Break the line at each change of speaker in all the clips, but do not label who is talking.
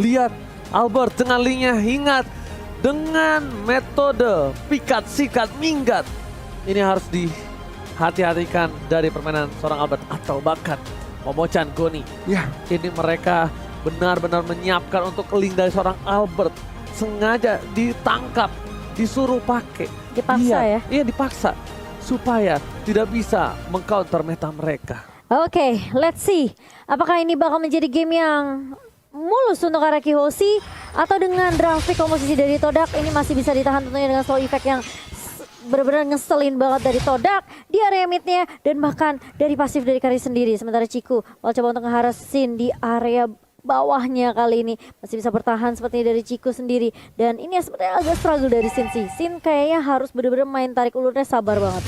Lihat Albert dengan linknya hingat dengan metode pikat sikat minggat. Ini harus dihati-hatikan dari permainan seorang Albert atau bahkan Momochan Goni.
Ya,
Ini mereka benar-benar menyiapkan untuk link dari seorang Albert. Sengaja ditangkap, disuruh pakai.
Dipaksa ya?
Iya dipaksa. Supaya tidak bisa mengcounter meta mereka.
Oke, let's see. Apakah ini bakal menjadi game yang mulus untuk Araki Hoshi atau dengan grafik komposisi dari Todak ini masih bisa ditahan tentunya dengan slow effect yang benar-benar ngeselin banget dari Todak di area midnya dan bahkan dari pasif dari Kari sendiri. Sementara Ciku mau coba untuk ngeharas Sin di area bawahnya kali ini masih bisa bertahan sepertinya dari Ciku sendiri, dan ini sebenarnya agak struggle dari Sin sih. Sin kayaknya harus benar-benar main tarik ulurnya sabar banget.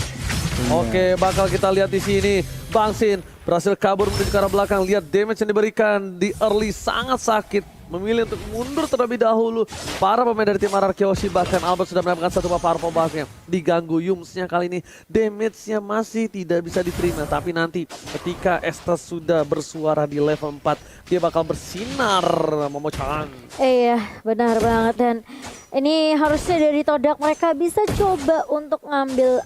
Oke, bakal kita lihat di sini Bang Sin berhasil kabur menuju ke arah belakang. Lihat damage yang diberikan di early sangat sakit. Memilih untuk mundur terlebih dahulu. Para pemain dari tim RRQ Hoshi, bahkan Albert sudah mendapatkan satu powerful buff-nya. Diganggu Yumsnya kali ini. Damage-nya masih tidak bisa diterima. Tapi nanti ketika Estes sudah bersuara di level 4, dia bakal bersinar Momochan.
Iya, benar banget. Dan ini harusnya dari Todak mereka bisa coba untuk ngambil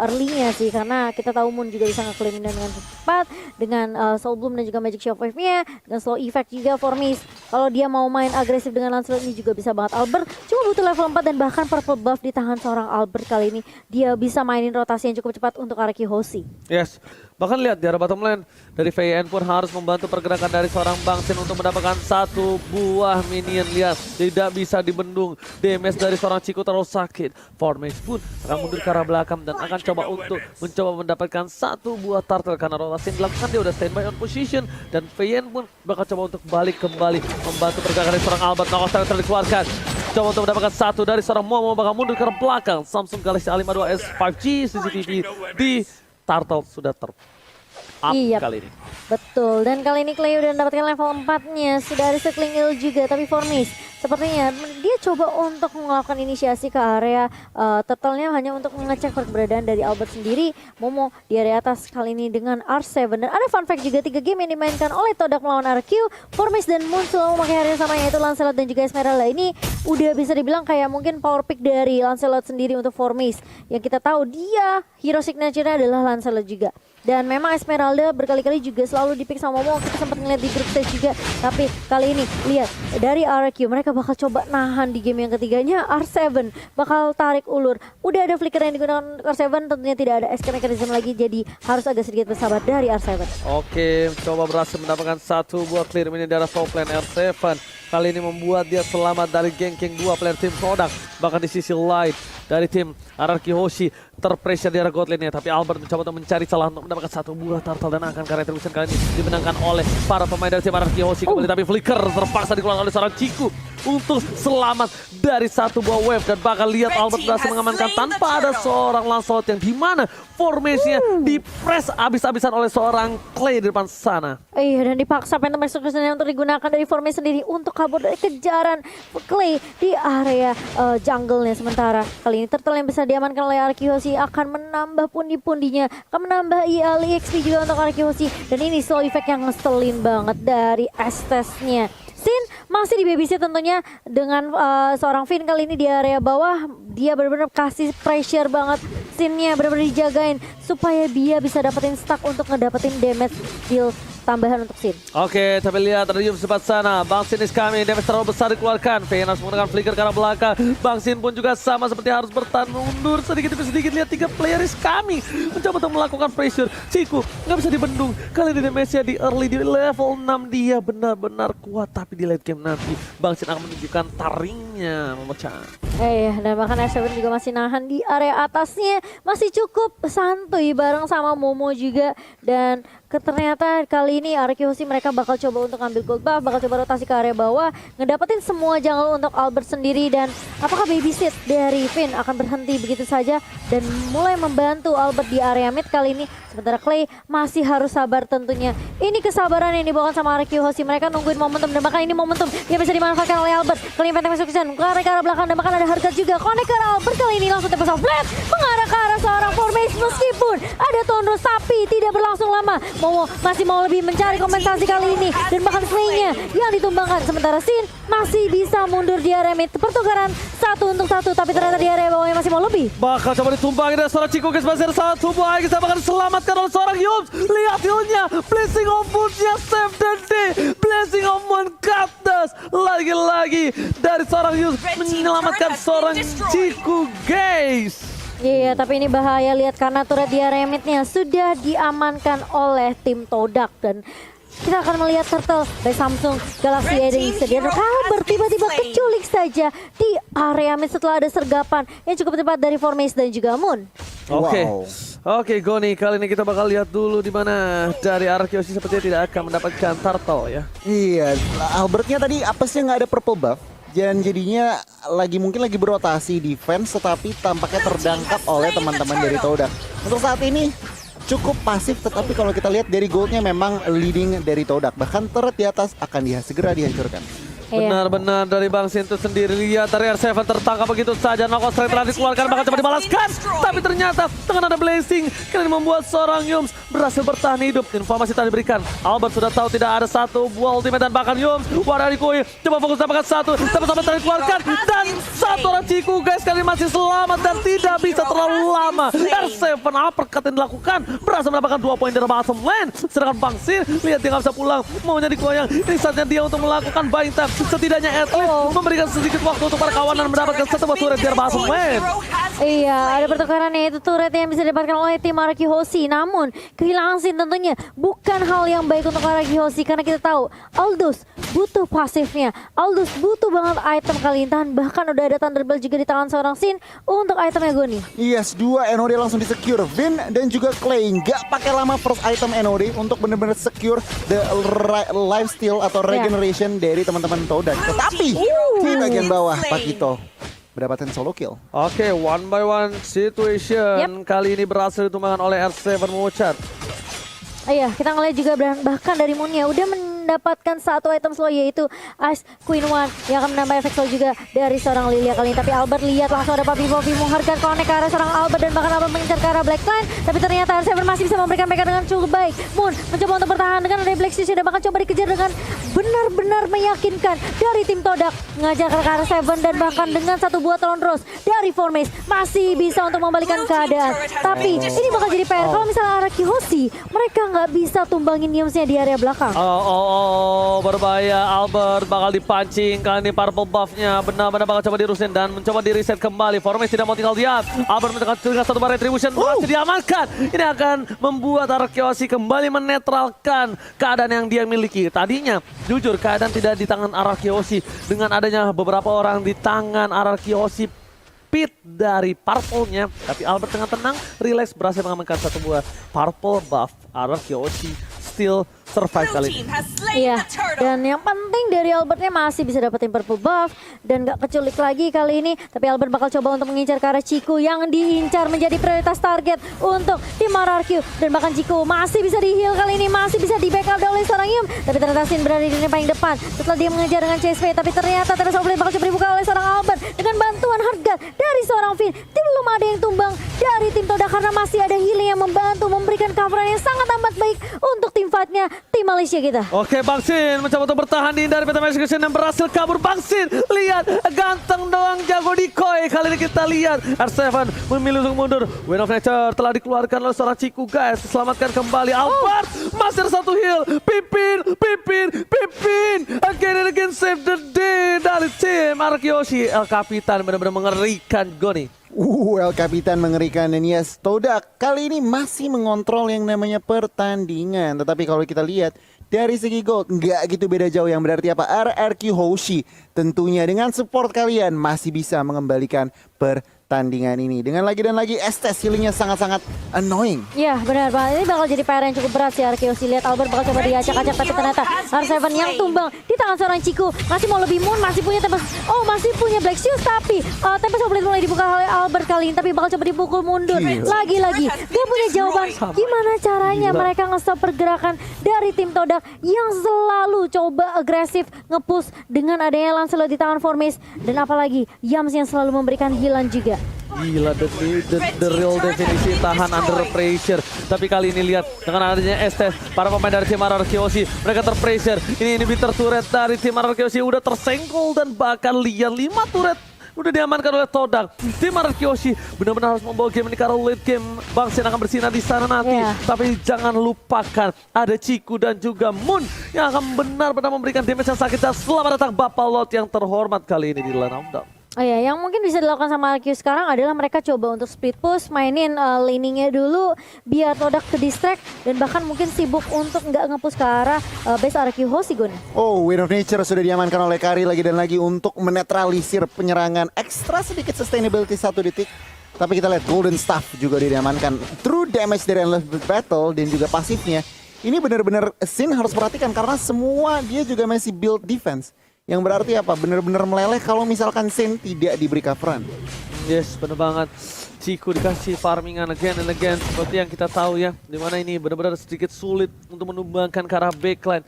early-nya sih. Karena kita tahu Moon juga bisa nge-claim dengan cepat. Dengan Soul Bloom dan juga Magic Shield Wave-nya. Dengan slow effect juga for Miss. Kalau dia mau main agresif dengan Lancelot ini juga bisa banget. Albert cuma butuh level 4 dan bahkan purple buff di tangan seorang Albert kali ini. Dia bisa mainin rotasi yang cukup cepat untuk Araki Hoshi.
Yes, bahkan lihat di arah bottom lane dari VN pun harus membantu pergerakan dari seorang Bang Sin untuk mendapatkan satu buah minion. Lihat, tidak bisa dibendung. Damage dari seorang Ciku terlalu sakit. Formage pun akan mundur ke arah belakang dan akan coba untuk mendapatkan satu buah turtle karena rotasi yang dilakukan dia udah standby on position, dan VN pun bakal coba untuk balik kembali membantu pergerakan dari seorang Albert. Nokos dikeluarkan. Coba untuk mendapatkan satu dari seorang Momo, bakal mundur ke arah belakang. Samsung Galaxy A52s 5G CCTV di Turtle sudah up
Iya,
kali ini.
betul. Dan kali ini Clay udah mendapatkan level 4-nya. Sudah ada circling ill juga, tapi Formis sepertinya dia coba untuk melakukan inisiasi ke area turtle-nya hanya untuk mengecek keberadaan dari Albert sendiri. Momo di area atas kali ini dengan R7. Dan ada fun fact juga, 3 game yang dimainkan oleh Todak melawan RQ, Formis dan Moon selalu memakai hari yang sama, yaitu Lancelot dan juga Esmeralda. Ini udah bisa dibilang kayak mungkin power pick dari Lancelot sendiri untuk Formis. Yang kita tahu dia hero signature-nya adalah Lancelot juga. Dan memang Esmeralda berkali-kali juga selalu dipick sama Momo. Kita sempat ngeliat di group stage juga. Tapi kali ini lihat dari RQ mereka bakal coba nahan di game yang ketiganya. R7 bakal tarik ulur. Udah ada flicker yang digunakan R7, tentunya tidak ada escape mechanism lagi. Jadi harus agak sedikit bersabar dari R7.
Oke, coba berhasil mendapatkan satu buah clear mini dari top lane R7. Kali ini membuat dia selamat dari ganking dua player tim Todak. Bahkan di sisi light dari tim RRQ Hoshi terpressure di arah god lane-nya, tapi Albert mencoba untuk mencari celah untuk mendapatkan satu buah turtle dan akan karya retribution kali ini dimenangkan oleh para pemain dari tim RRQ Hoshi kembali. Tapi flicker terpaksa dikeluarkan oleh seorang Ciku untuk selamat dari satu buah wave, dan bakal lihat Albert berhasil mengamankan tanpa ada seorang Lancelot yang dimana formasinya di press abis-abisan oleh seorang Clay di depan sana.
Iya, dan dipaksa Phantom Execution untuk digunakan dari formasi sendiri untuk kabur dari kejaran Clay di area jungle-nya. Sementara kali ini turtle yang bisa diamankan oleh Araki Hoshi akan menambah pundi-pundinya, akan menambah EXP juga untuk Araki Hoshi. Dan ini slow effect yang ngeselin banget dari Estes-nya. Sin masih di babysit tentunya dengan seorang Finn kali ini di area bawah. Dia benar-benar kasih pressure banget. Sinnya benar-benar dijagain supaya dia bisa dapetin stack untuk ngedapetin damage deal tambahan untuk Sin.
Oke, tapi lihat ada Yum sempat sana. Bang Sin is coming, damage terlalu besar dikeluarkan. VN harus menggunakan flicker ke arah belakang. Bang Sin pun juga sama, seperti harus bertahan mundur sedikit demi sedikit. Lihat 3 player is coming, mencoba untuk melakukan pressure. Ciku nggak bisa dibendung. Kali ini damage-nya di early di level 6 dia benar-benar kuat, tapi di late game nanti Bang Sin akan menunjukkan taringnya memecah.
Dan bahkan R7 juga masih nahan di area atasnya, masih cukup santuy bareng sama Momo juga. Dan ternyata kali ini Araki Hoshi mereka bakal coba untuk ambil gold buff, bakal coba rotasi ke area bawah, ngedapetin semua jungle untuk Albert sendiri. Dan apakah babysit dari Finn akan berhenti begitu saja dan mulai membantu Albert di area mid kali ini? Sementara Clay masih harus sabar tentunya. Ini kesabaran yang dibawakan sama Araki Hoshi, mereka nungguin momentum, dan bahkan ini momentum yang bisa dimanfaatkan oleh Albert. Kali ini Phantom Execution ke arah belakang, dan bahkan ada harga juga connect ke arah Albert kali ini langsung tembak flat mengarah ke ke arah seorang Formation meskipun ada Tonros tapi tidak berlangsung lama. Masih mau lebih mencari kompensasi kali ini dan bahkan Slay-nya yang ditumbangkan. Sementara Sin masih bisa mundur di area mid. Pertukaran 1 untuk 1 tapi ternyata di area bawahnya masih mau lebih.
Bakal coba ditumbangin dari seorang Chico guys, masih ada satu buah lagi, bahkan diselamatkan oleh seorang Yums. Lihat healnya, Blessing of Moon-nya save the day. Blessing of Moon Cactus lagi-lagi dari seorang Yums menyelamatkan seorang Chico guys.
Iya, tapi ini bahaya lihat karena turret di area mid-nya sudah diamankan oleh tim Todak dan kita akan melihat Turtle dari Samsung Galaxy Edge sedia kabar tiba-tiba keculik saja di area mid setelah ada sergapan yang cukup tepat dari Formis dan juga Moon.
Oke, Goni, kali ini kita bakal lihat dulu di mana dari arah Kyoshi sepertinya tidak akan mendapatkan Turtle ya.
Iya, Albertnya tadi apesnya nggak ada purple buff. Dan jadinya mungkin lagi berotasi defense tetapi tampaknya terdangkap oleh teman-teman dari Todak. Untuk saat ini cukup pasif tetapi kalau kita lihat dari goldnya memang leading dari Todak. Bahkan turret di atas akan segera dihancurkan.
Benar-benar dari Bang Sintu sendiri, lihat dari R7 tertangkap begitu saja. Knockout strike telah dikeluarkan, bahkan coba dibalaskan. Tapi ternyata dengan ada blessing, kali ini membuat seorang Yums berhasil bertahan hidup. Informasi tadi diberikan, Albert sudah tahu tidak ada satu buah ultimate dan bahkan Yums Wadarikoi coba fokus dapatkan satu. Tapi sampai tadi dikeluarkan dan satu orang Chico guys kali ini masih selamat dan tidak bisa terlalu lama. R7 uppercut yang dilakukan berhasil mendapatkan 2 poin dari bottom lane. Sedangkan Bang Sin, lihat dia nggak bisa pulang, maunya dikoyang. Ini saatnya dia untuk melakukan buying time. Setidaknya at least memberikan sedikit waktu untuk para kawanan mendapatkan satu buah turret biar bottom lane.
Iya, ada pertukarannya itu turret yang bisa didapatkan oleh tim Araki Hoshi. Namun kehilangan Sin tentunya bukan hal yang baik untuk Araki Hoshi karena kita tahu Aldous butuh pasifnya. Aldous butuh banget item kali ini. Bahkan udah ada Thunderbolt juga di tangan seorang Sin untuk itemnya Goni.
Yes, 2 NOD langsung di-secure. Vin dan juga Clay nggak pakai lama first item NOD untuk benar-benar secure the lifesteal atau regeneration dari teman-teman Todak. Tetapi di bagian bawah Pakito mendapatkan solo kill.
Oke, one by one situation. Kali ini berhasil ditumbangkan oleh R7 Mochad.
Iya, kita ngeliat juga bahkan dari Moon-nya udah mendapatkan satu item slow yaitu Ice Queen One yang akan menambah efek slow juga dari seorang Lilia kali ini. Tapi Albert lihat langsung ada Papi Poppy menghargai connect ke arah seorang Albert dan bahkan Albert mengincar ke arah Blackline. Tapi ternyata R7 masih bisa memberikan mereka dengan cukup baik. Moon mencoba untuk bertahan dengan ada Black Stitch dan bahkan coba dikejar dengan benar-benar meyakinkan dari tim Todak. Ngajar ke arah R7 dan bahkan dengan satu buah Tron Rose dari Formis masih bisa untuk membalikan keadaan. Tapi ini bakal jadi PR kalau misalnya Araki Hoshi mereka nggak bisa tumbangin Yumsnya di area belakang.
Berbahaya. Albert bakal dipancing. Kali ini purple buff-nya benar-benar bakal coba dirusin dan mencoba di-reset kembali. Formis tidak mau tinggal diam. Albert dengan satu bar retribution berhasil diamankan. Ini akan membuat Araki Hoshi kembali menetralkan keadaan yang dia miliki. Tadinya jujur keadaan tidak di tangan Araki Hoshi. Dengan adanya beberapa orang di tangan Araki Hoshi pit dari purple-nya, tapi Albert dengan tenang, relax berhasil mengamankan satu buah purple buff. Araki Hoshi still survive kali ini.
Iya, dan yang penting dari Albertnya masih bisa dapetin purple buff dan gak keculik lagi kali ini. Tapi Albert bakal coba untuk mengincar ke arah Chico yang diincar menjadi prioritas target untuk tim RRQ. Dan bahkan Chico masih bisa di-heal kali ini, masih bisa di-backup oleh seorang Yum. Tapi ternyata Sin berada di lini paling depan setelah dia mengejar dengan CSV. Tapi ternyata terus Oblate bakal coba dibuka oleh seorang Albert dengan bantuan harga dari seorang Finn. Belum ada yang tumbang dari tim Toda karena masih ada healing yang membantu memberikan coveran yang sangat amat baik untuk tim fightnya tim Malaysia kita.
Oke, Bang Sin mencoba untuk bertahan di dari Beta Execution dan berhasil kabur. Bang Sin, lihat ganteng doang jago decoy. Kali ini kita lihat R7 memilih untuk mundur. Wind of Nature telah dikeluarkan oleh seorang Chico guys. Selamatkan kembali Albert. Masih ada satu heal. Pipin. Again and again save the day dari tim Araki Hoshi. El Capitan benar-benar mengerikan Goni.
El Capitan mengerikan dan yes, Todak kali ini masih mengontrol yang namanya pertandingan. Tetapi kalau kita lihat dari segi gold nggak gitu beda jauh, yang berarti apa? RRQ Hoshi tentunya dengan support kalian masih bisa mengembalikan pertandingan ini. Dengan lagi dan lagi Estes healingnya sangat-sangat annoying.
Iya benar Pak, ini bakal jadi PR yang cukup berat sih RRQ Hoshi. Lihat Albert bakal coba diacak-acak tapi ternyata R7 yang tumbang di tangan seorang Chico. Masih mau lebih Moon, masih punya Tempest. Masih punya Black Shield tapi Tempest Oblate mulai dibuka oleh Albert kali ini. Tapi bakal coba dipukul mundur. Lagi-lagi gak punya jawaban gimana caranya mereka nge-stop pergerakan dari tim Todak yang selalu coba agresif nge-push dengan adanya Lancelot di tangan Formis. Dan apalagi Yams yang selalu memberikan healan juga.
Gila, the real definisi tahan under pressure. Tapi kali ini lihat dengan adanya Estes, para pemain dari tim RRQ Hoshi, mereka terpressure. Ini inhibitor turret dari tim RRQ Hoshi udah tersenggol dan bahkan lihat 5 turret udah diamankan oleh Todak. Tim RRQ Hoshi benar-benar harus membawa game ini karena late game Bang Sin akan bersinar di sana nanti. Tapi jangan lupakan ada Ciku dan juga Moon yang akan benar-benar memberikan damage yang sakit. Dan selamat datang Bapak Lot yang terhormat kali ini di line up.
Oh ya, yang mungkin bisa dilakukan sama RQ sekarang adalah mereka coba untuk split push, mainin laningnya dulu biar Todak ke distract dan bahkan mungkin sibuk untuk nggak nge-push ke arah base RQ Hoshi Gun.
Oh, Wind of Nature sudah diamankan oleh Kari lagi dan lagi untuk menetralisir penyerangan ekstra sedikit sustainability 1 detik. Tapi kita lihat Golden Staff juga diamankan. True damage dari Endless Battle dan juga pasifnya. Ini benar-benar Sin harus perhatikan karena semua dia juga masih build defense. Yang berarti apa? Benar-benar meleleh kalau misalkan Sin tidak diberi coveran.
Yes, benar banget. Ciku dikasih farmingan again and again. Seperti yang kita tahu ya. Dimana ini benar-benar sedikit sulit untuk menumbangkan ke arah backline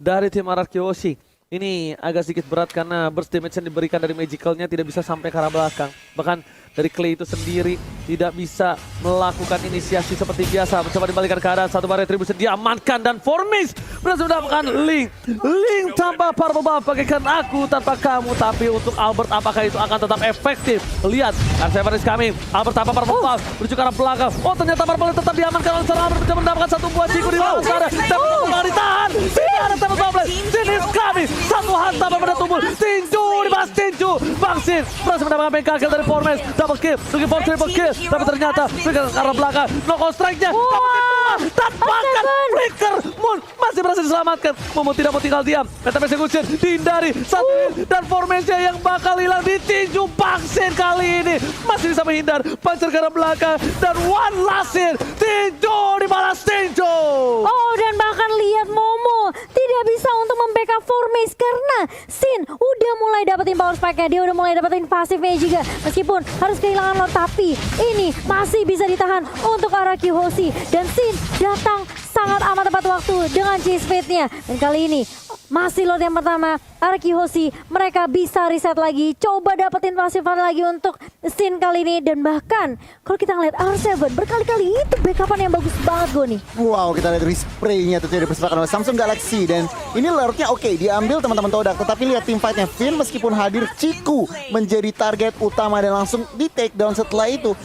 dari tim RRQ Hoshi. Ini agak sedikit berat karena burst damage yang diberikan dari magicalnya tidak bisa sampai ke arah belakang. Bahkan dari Clay itu sendiri tidak bisa melakukan inisiasi seperti biasa. Mencoba dibalikan ke arah satu bar retribution diamankan dan Formis berhasil mendapatkan Link. Link tanpa purple buff bagaikan aku tanpa kamu. Tapi untuk Albert apakah itu akan tetap efektif? Lihat, R7 is coming. Albert tanpa purple buff menuju ke arah belakang. Oh ternyata purple tetap diamankan oleh seorang Albert. Mencoba mendapatkan satu buah Ciku di belakang sana. Tapi purple ditahan. Tidak ada tanpa bubble. Sin is coming. Satu hantam pada tubuh. Tinju dibahas Tinju. Bang Sin berhasil mendapatkan PK kill dari Formis. Double kill, looking for triple kill. Tapi ternyata Flicker ke arah belakang. Knockout strike-nya. Dapatkan Flicker. Moon masih berhasil diselamatkan. Momo tidak mau tinggal diam. Meta execution dihindari. Satu hit. Dan formasinya yang bakal hilang ditinju Bang Sin kali ini. Masih bisa menghindar. Pancer ke arah belakang. Dan one last hit. Tinju dibalas Tinju.
Oh, dan bahkan lihat Momo tidak bisa untuk membackup Formis karena Sin udah mulai dapetin power spike-nya. Dia udah mulai dapetin pasifnya juga. Meskipun harus kehilangan Lord, tapi ini masih bisa ditahan untuk RRQ Hoshi. Dan Sin datang sangat amat tepat waktu dengan chase fate-nya. Dan kali ini masih Lord yang pertama, RRQ Hoshi mereka bisa reset lagi, coba dapetin pasifan lagi untuk Sin kali ini. Dan bahkan kalau kita ngeliat R7 berkali-kali itu backupan yang bagus banget Goni.
Wow, kita lihat respray-nya tuh dipersembahkan oleh Samsung Galaxy. Dan ini Lordnya oke, diambil teman-teman Todak. Tetapi lihat tim fight-nya, Finn meskipun hadir, Ciku menjadi target utama dan langsung di take down setelah itu.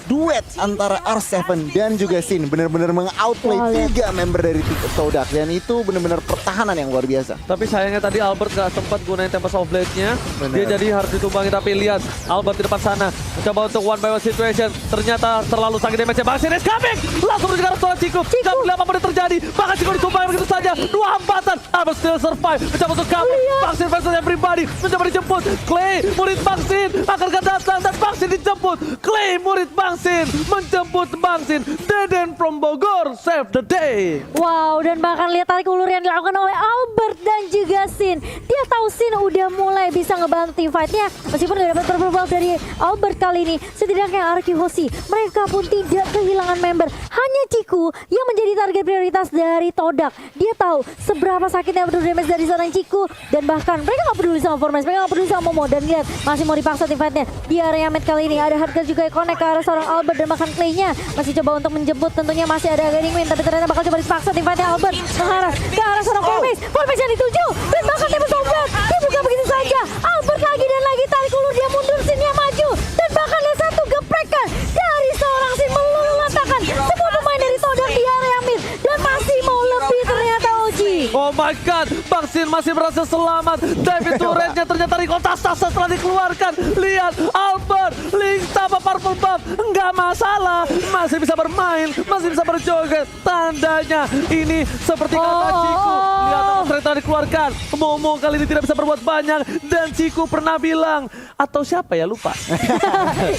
Duet antara R7 dan juga Sin benar-benar meng-outplay 3 member dari Todak. Dan itu benar-benar pertahanan yang luar biasa.
Tapi sayangnya tadi Albert gak sempat gunain Tempest of Blade-nya. Dia jadi harus ditumbangi. Tapi lihat Albert di depan sana mencoba untuk one by one situation. Ternyata terlalu sakit damage-nya. Bang Sin is coming. Langsung menuju ke arah seorang Ciku. Gak boleh apapun yang terjadi. Bahkan Ciku ditumbangi begitu saja. 2 hambatan. Albert still survive. Mencoba untuk coming. Bang Sin versus everybody. Mencoba dijemput. Clay murid Bang Sin akan datang. Dan Bang Sin dijemput. Clay murid Bang Sin menjemput Bang Sin. Deden from Bogor save the day.
Wow, dan bahkan lihat tarik ulur yang dilakukan oleh Albert dan juga Sin. Dia tahu Sin udah mulai bisa ngebantu tim fight-nya. Meskipun udah dapat purple buff dari Albert kali ini, setidaknya RRQ Hoshi mereka pun tidak kehilangan member. Hanya Ciku yang menjadi target prioritas dari Todak. Dia tahu seberapa sakitnya berdua damage dari seorang Ciku. Dan bahkan mereka gak peduli sama Formis, mereka gak peduli sama Momo. Dan lihat masih mau dipaksa tim fight-nya. Di area mid kali ini ada Hardcore juga yang connect ke arah seorang Albert. Dan bahkan Clay-nya masih coba untuk menjemput, tentunya masih ada Guiding Wind. Tapi ternyata bakal coba dipaksa tim fight-nya Albert mengarah ke arah seorang Formis. Formis yang dituju dan bahkan Tempest of Blade dibuka begitu saja. Albert lagi dan lagi tarik ulur, dia mundur, Sin-nya maju. Dan bahkan lihat satu geprekan dari seorang Sin meluluh lantakan semua pemain dari Todak di area mid. Dan masih mau lebih ternyata Oji.
Oh my god, Bang Sin masih berhasil selamat. David turretnya ternyata rekontasasa setelah dikeluarkan. Lihat Albert, Link tanpa purple buff, enggak masalah, masih bisa bermain, masih bisa berjoget. Tandanya ini seperti kata Ciku. Lihat ternyata dikeluarkan. Momo kali ini tidak bisa berbuat banyak. Dan Ciku pernah bilang, atau siapa ya lupa.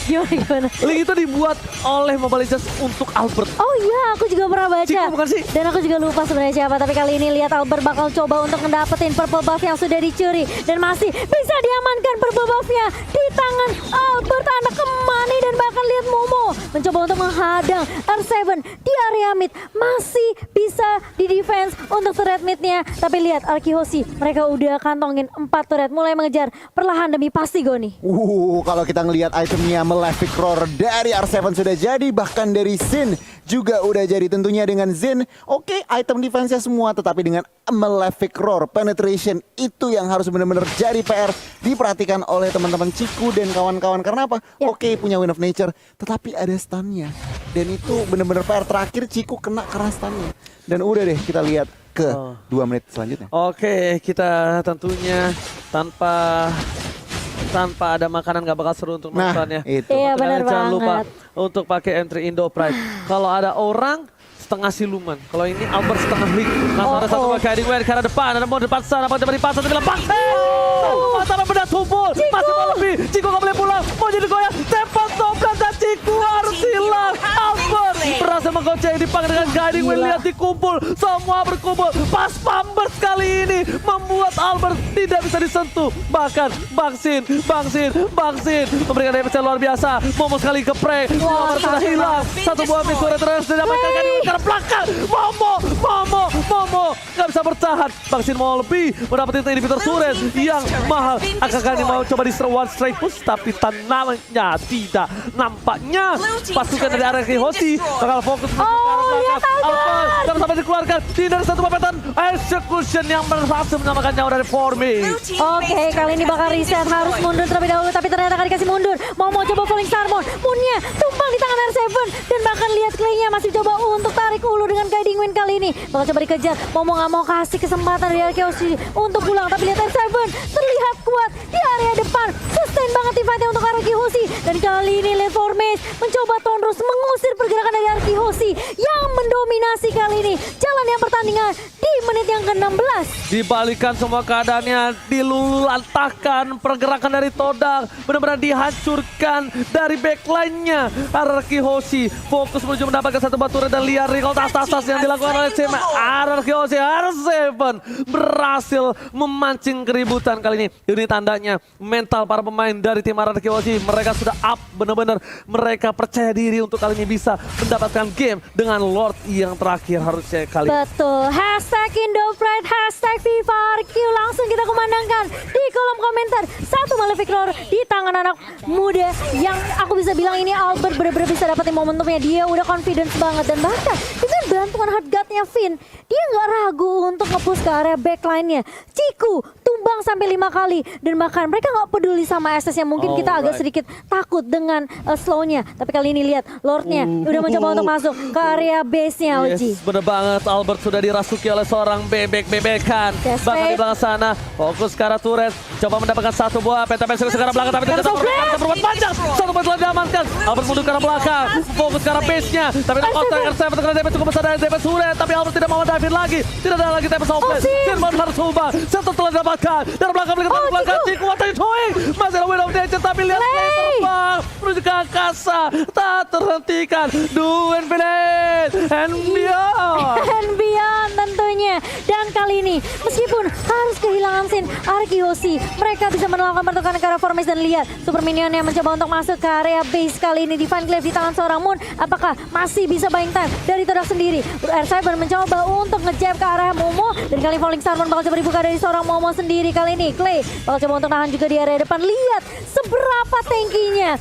Gimana?
Link itu dibuat oleh Mobile Legends untuk Albert.
Oh iya, aku juga pernah baca.
Ciku bukan sih?
Dan aku juga lupa sebenarnya siapa. Tapi kali ini lihat Albert bakal coba untuk ngedapetin purple buff yang sudah dicuri. Dan masih bisa diamankan purple buff-nya di tangan Albert, anak kemani Dan bahkan lihat Momo mencoba untuk menghadang R7 di area mid. Masih bisa di defense untuk turret midnya. Tapi lihat Arkihoshi, mereka udah kantongin 4 turret. Mulai mengejar perlahan demi pasti Goni.
Kalau kita ngelihat itemnya Malefic Roar dari R7 sudah jadi, bahkan dari Xin juga udah jadi. Tentunya dengan Xin, oke, item defense-nya semua, tetapi dengan Malefic Roar penetration itu yang harus benar-benar jadi PR diperhatikan oleh teman-teman Ciku dan kawan-kawan. Karena apa?
Ya.
Oke, punya Wind of Nature, tetapi ada stunnya. Dan itu benar-benar PR terakhir Ciku kena karena stunnya. Dan udah deh, kita lihat ke 2 menit selanjutnya.
Oke, kita tentunya tanpa ada makanan gak bakal seru untuk
Nah,
nontonnya.
itu.
Iya, benar
Jangan lupa
banget.
untuk pakai entry Indo Pride. Kalau ada orang setengah siluman. Kalau ini Albert setengah link. Langsung ada satu pakai Guiding Wind ke arah depan. Ada mau depan sana, apa di pasar, tapi lepas. Antara benda tumpul. Masih mau lebih. Ciku gak boleh pulang. Mau jadi goyang. Tempat toprak dan Ciku harus hilang. Albert berhasil menggoceng Dipang dengan Guiding Wind. Lihat dikumpul. Semua berkumpul. Pas Pambers kali ini membuat Albert tidak bisa disentuh. Bahkan Bang Sin memberikan damage yang luar biasa. Momo sekali ke Prey. Albert sudah hilang. Satu buah mid terus didapatkan Guiding Wind ke belakang. Momo nggak bisa bertahan. Bang Sin mau lebih mendapatkan inhibitor turret yang mahal. Akan mau coba di one strike push, tapi tanamnya tidak. Nampaknya pasukan dari Arkihoshi bakal fokus ke arah belakang. Albert jangan sampai dikeluarkan. Tidak satu papetan execution yang berhasil menyamakan nyawa dari Formi.
Oke, kali ini bakal reset, harus mundur terlebih dahulu, tapi ternyata akan dikasih mundur. Mau coba Falling Star Moon, Moonnya tumpang di tangan R7, dan bahkan lihat Clay-nya masih coba untuk tarik ulu dengan Guiding Wind kali ini. Bakal coba dikejar, mau nggak mau kasih kesempatan dari Arkihoshi untuk pulang, tapi lihat R7 terlihat kuat di area depan, sustain banget teamfight-nya untuk Arkihoshi. Dan kali ini lihat Formace mencoba terus mengusir pergerakan dari Arkihoshi yang mendominasi kali ini jalan yang pertandingan di menit yang ke-16.
Dibalikan semua keadaannya, dilulantahkan pergerakan dari Todak, benar-benar dihancurkan dari backline-nya. Arkihoshi fokus menuju mendapatkan satu batu dan liar recall tas-tas yang dilakukan oleh tim Arkihoshi. R7 berhasil memancing keributan kali ini. Ini tandanya mental para pemain dari tim Arkihoshi, mereka sudah up benar-benar. Mereka percaya diri untuk kali ini bisa mendapatkan game dengan Lord yang terakhir harusnya kali ini.
Betul, hashtag Indopride, hashtag FIFARQ, langsung kita kumandangkan di kolom komentar. Satu Malefic Roar di tangan anak muda yang aku bisa bilang ini Albert benar-benar bisa dapetin momentumnya. Dia udah confidence banget, dan bahkan dengan bantuan hard guard-nya Finn, dia nggak ragu untuk nge-push ke area backline-nya. Ciku tumbang sampai 5 kali, dan bahkan mereka nggak peduli sama SS-nya. Mungkin kita agak sedikit takut dengan slow-nya, tapi kali ini lihat Lord-nya udah mencoba untuk masuk ke area base-nya, Oji.
Yes, bener banget. Albert sudah dirasuki oleh seorang bebek-bebekan.
Yes,
Bahkan di
babe.
belakang sana, fokus ke arah turret. Coba mendapatkan satu buah pentapen ke arah belakang, tapi tidak
Langsung
dapat berbuat panjang. Satu poin telah diamankan. Albert mundur ke arah belakang, fokus ke arah base-nya. Tapi R7 terkena damage cukup besar dari damage turret, tapi Albert tidak mau dive lagi. Tidak ada lagi damage offense. Firman harus ubah. Satu telah didapatkan. Dari belakang ke belakang. Ciku, what are you doing? Masih ada Wind of Nature, tapi lihat Clay terbang menuju ke angkasa. Tak terhentikan. Do infinite and beyond.
And beyond tentunya. Dan kali ini meskipun harus kehilangan Sin, Arkihoshi mereka bisa melakukan pertukaran ke arah Formace. Dan lihat Super Minion yang mencoba untuk masuk ke area base kali ini. Divine Glaive di tangan seorang Moon, apakah masih bisa buying time dari Todak sendiri? R7 mencoba untuk ngejab ke arah Momo, dan kali Falling Star Moon bakal coba dibuka dari seorang Momo sendiri. Kali ini Clay bakal coba untuk nahan juga di area depan. Lihat seberapa tankinya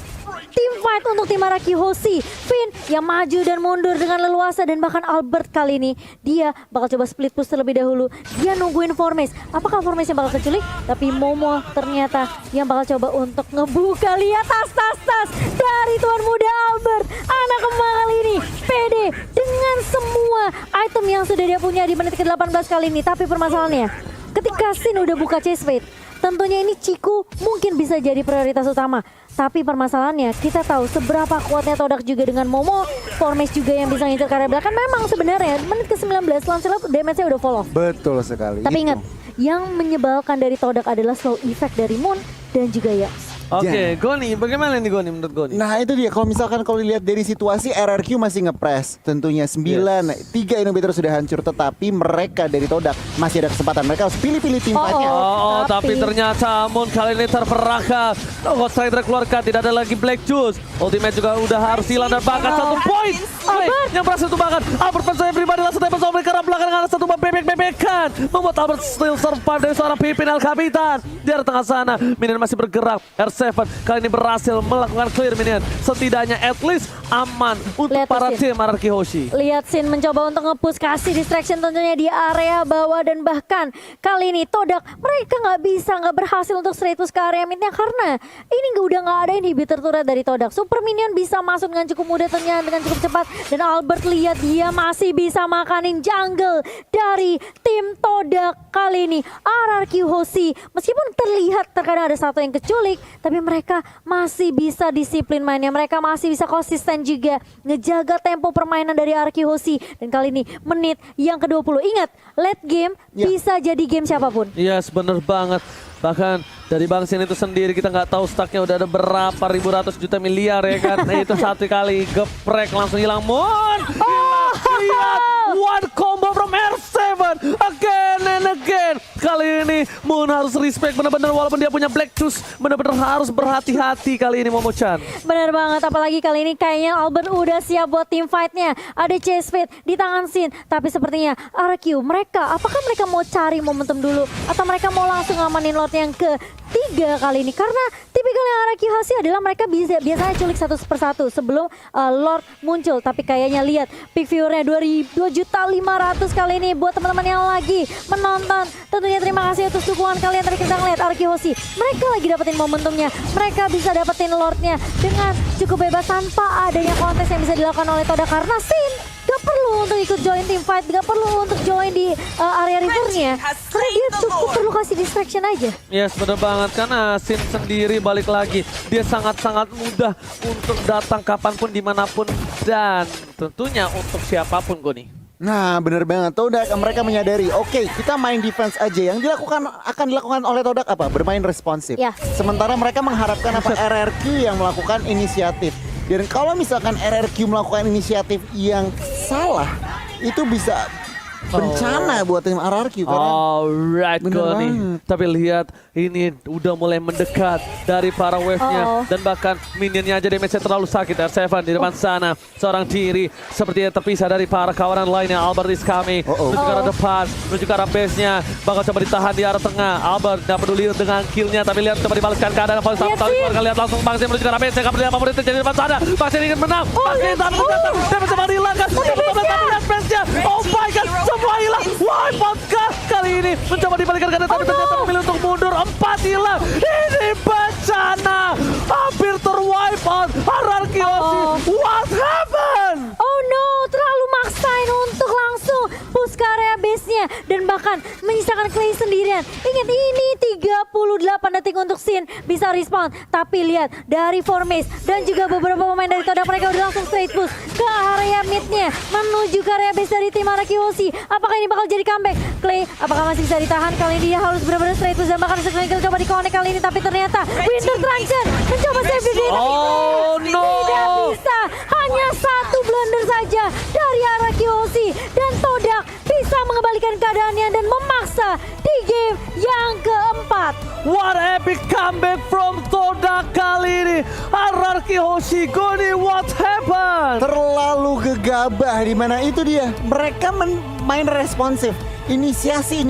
tim fight untuk tim Arkihoshi. Finn yang maju dan mundur dengan leluasa, dan bahkan Albert kali ini dia bakal coba split push terlebih dahulu. Dia nungguin Formace. Apakah Formace yang bakal keculik? Tapi Momo ternyata yang bakal coba untuk ngebuka. Lihat tas dari tuan muda Albert. Anak kembang kali ini pede dengan semua item yang sudah dia punya di menit ke-18 kali ini. Tapi permasalahannya, ketika Sin udah buka chase fate, tentunya ini Ciku mungkin bisa jadi prioritas utama. Tapi permasalahannya, kita tahu seberapa kuatnya Todak juga dengan Momo. Formace juga yang bisa ngincer ke area belakang. Memang sebenarnya menit ke-19 Lancelot damage-nya udah fall off.
Betul sekali.
Tapi
Itu.
ingat, yang menyebalkan dari Todak adalah slow effect dari Moon dan juga Yax.
Oke, Goni, bagaimana nih Goni menurut Goni?
Nah itu dia, kalau misalkan kalau dilihat dari situasi RRQ masih ngepres. Tentunya 3 inhibitor sudah hancur, tetapi mereka dari Todak masih ada kesempatan. Mereka harus pilih-pilih tim fight-nya.
Tapi ternyata Moon kali ini terperangkap. Ghost Rider keluarkan, tidak ada lagi Black Juice. Ultimate juga udah harus hilang dan bahkan 1 poin. Yang berhasil tumbangkan. Albert percaya pribadi langsung tembak sampai ke arah belakang dengan 1 bebek-bebekan. Membuat Albert still survive dari seorang pimpin El Capitan. Di arah tengah sana, minion masih bergerak. R7 kali ini berhasil melakukan clear minion. Setidaknya at least aman untuk
Lihat
para
Sin.
tim RRQ Hoshi.
Lihat Sin mencoba untuk nge-push, kasih distraction tentunya di area bawah, dan bahkan kali ini Todak mereka nggak berhasil untuk straight push ke area midnya karena ini udah nggak ada inhibitor turret dari Todak. Super minion bisa masuk dengan cukup mudah tentunya, dengan cukup cepat, dan Albert lihat dia masih bisa makanin jungle dari tim Todak kali ini. RRQ Hoshi meskipun terlihat terkadang ada satu yang keculik, tapi mereka masih bisa disiplin mainnya, mereka masih bisa konsisten juga ngejaga tempo permainan dari RRQ Hoshi. Dan kali ini menit yang ke-20, ingat late game bisa jadi game siapapun.
Yes, bener banget. Bahkan dari Bang Sin itu sendiri kita nggak tahu stacknya udah ada berapa ribu ratus juta miliar ya kan. Itu satu kali geprek langsung hilang. Moon! Lihat, one combo from R7 again and again. Kali ini Moon harus respect bener-bener, walaupun dia punya Black Juice, bener-bener harus berhati-hati kali ini Momo-chan.
Bener banget, apalagi kali ini kayaknya Albert udah siap buat team fight-nya. Ada chase fade di tangan Sin, tapi sepertinya RRQ apakah mereka mau cari momentum dulu atau mereka mau langsung ngamanin lot yang ketiga kali ini? Karena tipikalnya RRQ Hoshi adalah mereka biasanya culik satu persatu sebelum Lord muncul. Tapi kayaknya lihat peak viewernya 2.500.000 kali ini. Buat teman-teman yang lagi menonton, tentunya terima kasih atas dukungan kalian. Tadi kita ngeliat RRQ Hoshi, mereka lagi dapetin momentumnya, mereka bisa dapetin Lordnya dengan cukup bebas tanpa adanya kontes yang bisa dilakukan oleh Todak, karena Sin gak perlu untuk ikut join team fight, gak perlu untuk join di area rivernya, karena dia cukup perlu kasih distraction aja.
Yes, bener banget, karena Sin sendiri balik lagi, dia sangat-sangat mudah untuk datang kapanpun, dimanapun, dan tentunya untuk siapapun Goni.
Nah bener banget, Todak mereka menyadari, oke, kita main defense aja. Yang akan dilakukan oleh Todak apa? Bermain responsif.
Ya.
Sementara mereka mengharapkan apa? RRQ yang melakukan inisiatif. Dan kalau misalkan RRQ melakukan inisiatif yang salah, itu bisa bencana buat tim RRQ.
Alright
Bener
Goni.
banget.
Tapi lihat ini udah mulai mendekat dari para wave-nya. Dan bahkan minionnya aja damage-nya terlalu sakit. R7 di depan sana, seorang diri sepertinya terpisah dari para kawanan lainnya. Albert is coming, menuju ke arah depan, menuju ke arah base-nya. Bakal coba ditahan di arah tengah. Albert gak peduli dengan kill-nya, tapi lihat coba dibalaskan keadaan. Lihat langsung Bang Sin menuju ke arah base-nya. Gak peduli apa yang terjadi di depan sana. Bang Sin ingin menang. Bang Sin tapi coba dihilangkan. Lihat base-nya. Oh my god, semua hilang. Wipe out kali ini mencoba dibalikan keadaan, tapi ternyata memilih untuk mundur. 4 hilang. Ini bencana, hampir terwipe out RRQ Hoshi. What happened?
Oh no, terlalu maksain untuk langsung push ke area base-nya dan bahkan menyisakan Clay sendirian. Ingat ini 38 detik untuk Sin bisa respawn. Tapi lihat dari Formis dan juga beberapa pemain dari Todak, mereka udah langsung straight push ke area mid-nya menuju ke area base dari tim RRQ Hoshi. Apakah ini bakal jadi comeback? Clay apakah masih bisa ditahan? Kali ini dia harus benar-benar straight push dan bahkan sekali coba di-connect kali ini, tapi ternyata Winter Transition mencoba save the day.
Oh no,
tidak bisa, hanya satu blunder saja dari RRQ Hoshi dan Todak bisa mengembalikan keadaannya dan memaksa di game yang keempat.
What epic comeback from Todak kali ini. RRQ Hoshi, Goni, what happened?
Terlalu gegabah, di mana itu dia. Mereka main responsif. Inisiasi